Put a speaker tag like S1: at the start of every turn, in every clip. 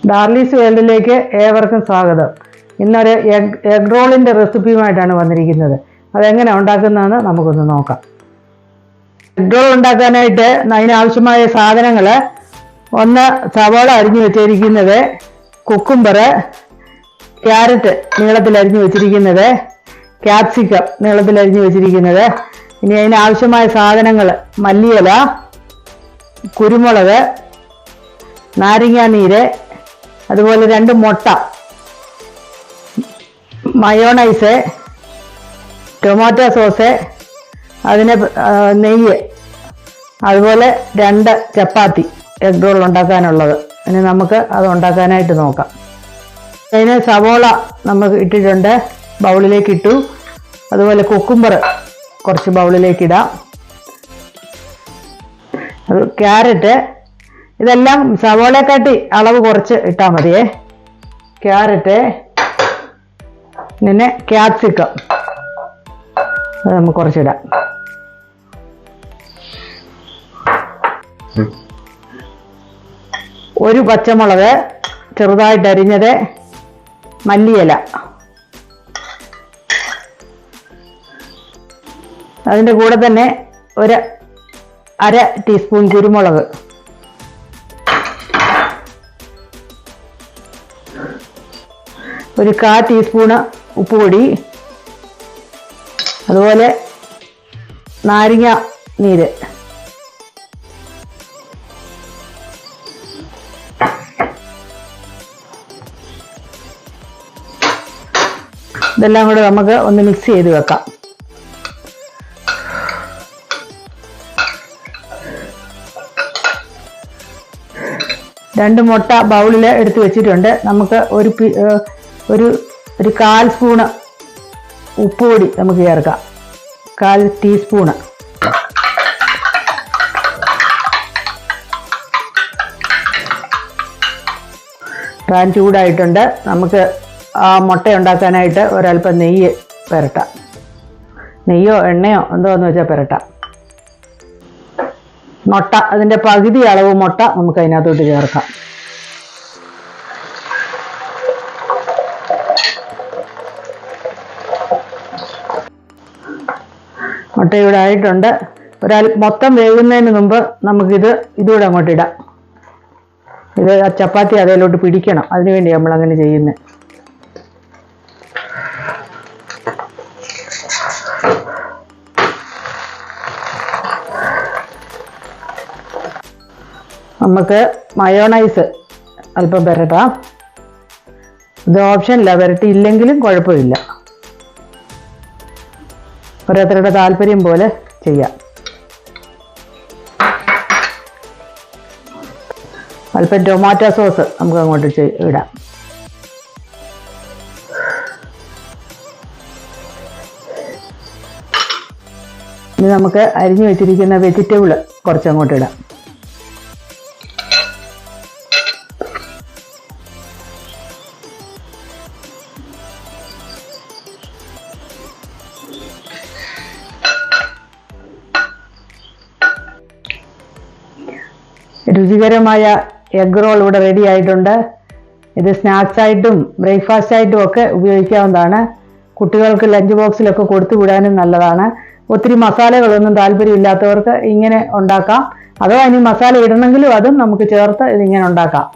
S1: ഡാർലീസ് വേൾഡിലേക്ക് ഏവർക്കും സ്വാഗതം. ഇന്നൊരു എഗ് റോളിൻ്റെ റെസിപ്പിയുമായിട്ടാണ് വന്നിരിക്കുന്നത്. അതെങ്ങനെ ഉണ്ടാക്കുന്നതെന്ന് നമുക്കൊന്ന് നോക്കാം. എഗ് റോൾ ഉണ്ടാക്കാനായിട്ട് അതിനാവശ്യമായ സാധനങ്ങൾ: ഒന്ന് സവാള അരിഞ്ഞു വെച്ചിരിക്കുന്നത്, കുക്കുംബർ, ക്യാരറ്റ് നീളത്തിൽ അരിഞ്ഞു വെച്ചിരിക്കുന്നത്, ക്യാപ്സിക്കം നീളത്തിൽ അരിഞ്ഞു വെച്ചിരിക്കുന്നത്. ഇനി അതിനാവശ്യമായ സാധനങ്ങൾ: മല്ലിയില, കുരുമുളക്, നാരങ്ങാനീര്, അതുപോലെ 2 മുട്ട, മയോണൈസ്, ടൊമാറ്റോ സോസ്, അതിന് നെയ്യ്, അതുപോലെ 2 ചപ്പാത്തി എഗ് റോൾ ഉണ്ടാക്കാനുള്ളത്. ഇനി നമുക്ക് അത് ഉണ്ടാക്കാനായിട്ട് നോക്കാം. അതിന് സവോള നമുക്ക് ഇട്ടിട്ടുണ്ട്, ബൗളിലേക്ക് ഇട്ടു. അതുപോലെ കുക്കുംബർ കുറച്ച് ബൗളിലേക്ക് ഇടാം. അത് ക്യാരറ്റ്, ഇതെല്ലാം സവോളയെക്കാട്ടി അളവ് കുറച്ച് ഇട്ടാൽ മതിയേ. ക്യാരറ്റ്, പിന്നെ ക്യാപ്സിക്കം അത് നമുക്ക് കുറച്ചിടാം. ഒരു പച്ചമുളക് ചെറുതായിട്ട് അരിഞ്ഞത്, മല്ലിയില, അതിൻ്റെ കൂടെ തന്നെ ഒരു 1/2 ടീസ്പൂൺ കുരുമുളക്, ഒരു 1/4 ടീസ്പൂണ് ഉപ്പുപൊടി, അതുപോലെ നാരങ്ങ നീര്, ഇതെല്ലാം കൂടെ നമുക്ക് ഒന്ന് മിക്സ് ചെയ്ത് വെക്കാം. രണ്ട് മുട്ട ബൗളിൽ എടുത്ത് വെച്ചിട്ടുണ്ട്. നമുക്ക് ഒരു 1/4 സ്പൂണ് ഉപ്പുപൊടി നമുക്ക് ചേർക്കാം. 1/4 ടീസ്പൂണ്. പാൻ ചൂടായിട്ടുണ്ട്. നമുക്ക് ആ മുട്ട ഉണ്ടാക്കാനായിട്ട് ഒരല്പം നെയ്യ് പുരട്ടാം. നെയ്യോ എണ്ണയോ എന്തോന്ന് വെച്ചാൽ പുരട്ടാം. മുട്ട, അതിൻ്റെ പകുതി അളവ് മുട്ട നമുക്ക് അതിനകത്തോട്ട് ചേർക്കാം. മുട്ട ഇവിടെ ആയിട്ടുണ്ട്. മൊത്തം വേകുന്നതിന് മുമ്പ് നമുക്കിത് ഇതുകൂടെ അങ്ങോട്ട് ഇടാം. ഇത് ചപ്പാത്തി അതിലോട്ട് പിടിക്കണം, അതിനുവേണ്ടി നമ്മളങ്ങനെ ചെയ്യുന്നത്. നമുക്ക് മയോണൈസ് അല്പം പുരട്ടാം. ഇത് ഓപ്ഷനില്ല, പുരട്ടിയില്ലെങ്കിലും കുഴപ്പമില്ല, ഓരോരുത്തരുടെ താല്പര്യം പോലെ ചെയ്യാം. അല്പം ടൊമാറ്റോ സോസ് നമുക്ക് അങ്ങോട്ട് ഇടാം. ഇനി നമുക്ക് അരിഞ്ഞു വെച്ചിരിക്കുന്ന വെജിറ്റബിൾ കുറച്ച് അങ്ങോട്ട് ഇടാം. രുചികരമായ എഗ് റോൾ ഇവിടെ റെഡി ആയിട്ടുണ്ട്. ഇത് സ്നാക്സ് ആയിട്ടും ബ്രേക്ക്ഫാസ്റ്റ് ആയിട്ടും ഒക്കെ ഉപയോഗിക്കാവുന്നതാണ്. കുട്ടികൾക്ക് ലഞ്ച് ബോക്സിലൊക്കെ കൊടുത്തു വിടാനും നല്ലതാണ്. ഒത്തിരി മസാലകളൊന്നും താല്പര്യമില്ലാത്തവർക്ക് ഇങ്ങനെ ഉണ്ടാക്കാം. അഥവാ ഇനി മസാല ഇടണമെങ്കിലും അതും നമുക്ക് ചേർത്ത് ഇതിങ്ങനെ ഉണ്ടാക്കാം.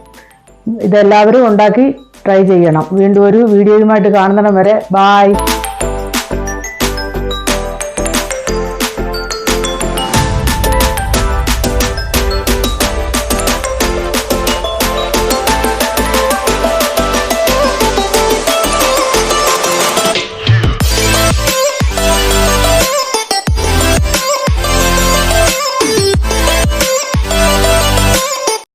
S1: ഇതെല്ലാവരും ഉണ്ടാക്കി ട്രൈ ചെയ്യണം. വീണ്ടും ഒരു വീഡിയോയുമായിട്ട് കാണുന്നിടം വരെ ബായ്.